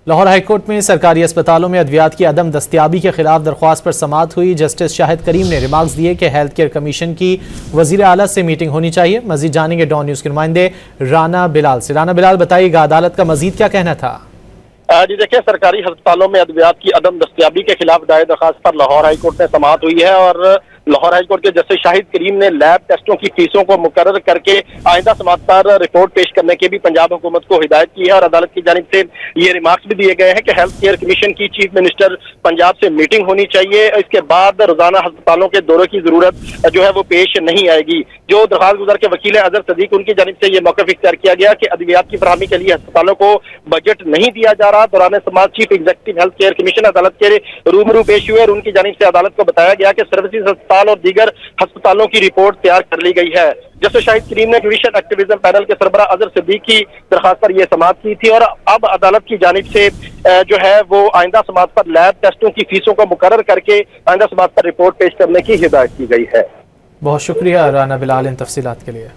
Lahore high court में सरकारी अस्पतालों में अद्वियात की अदम दस्तियाबी के खिलाफ दरख्वास्त पर समाअत हुई। जस्टिस शाहिद करीम ने रिमार्क्स दिए कि हेल्थ केयर कमीशन की वजीर आला से मीटिंग होनी चाहिए। मजीद जानेंगे डॉन न्यूज़ के नुमाइंदे राना बिलाल से। राना बिलाल, बताइएगा अदालत का मजीद क्या कहना था? जी देखिए, सरकारी अस्पतालों में अद्वियात की अदम दस्तियाबी के खिलाफ दायर दरख्वास्त पर लाहौर हाईकोर्ट में समाअत हुई है और लाहौर हाईकोर्ट के जस्टिस शाहिद करीम ने लैब टेस्टों की फीसों को मुकर्रर करके आइंदा समाअत पर रिपोर्ट पेश करने की भी पंजाब हुकूमत को हिदायत की है और अदालत की जानिब से ये रिमार्क्स भी दिए गए हैं कि हेल्थ केयर कमीशन की चीफ मिनिस्टर पंजाब से मीटिंग होनी चाहिए। इसके बाद रोजाना अस्पतालों के दौरे की जरूरत जो है वो पेश नहीं आएगी। जो दरख्वास्त गुजार के वकील है अजहर सदीक, उनकी जानिब से ये मौक़िफ़ इख्तियार किया गया कि अद्वियात की फराहमी के लिए अस्पतालों को बजट नहीं दिया जा रहा। दौरान समाअत chief executive health care commission अदालत के रूबरू पेश हुए और उनकी जानिब से अदालत को बताया गया कि सर्विसेज अस्पताल और दीगर अस्पतालों की रिपोर्ट तैयार कर ली गई है। जस्टिस शाहिद करीम ने जुडिशल एक्टिविज्म पैनल के सरबराह अजहर सदीक की दरख्वास्त पर यह समाअत की थी और अब अदालत की जानिब से जो है वो आइंदा समाअत पर लैब टेस्टों की फीसों को मुकर्रर करके आइंदा समाअत पर रिपोर्ट पेश करने की हिदायत की गई है। बहुत शुक्रिया राना बिलाल इन तफसीलात के लिए।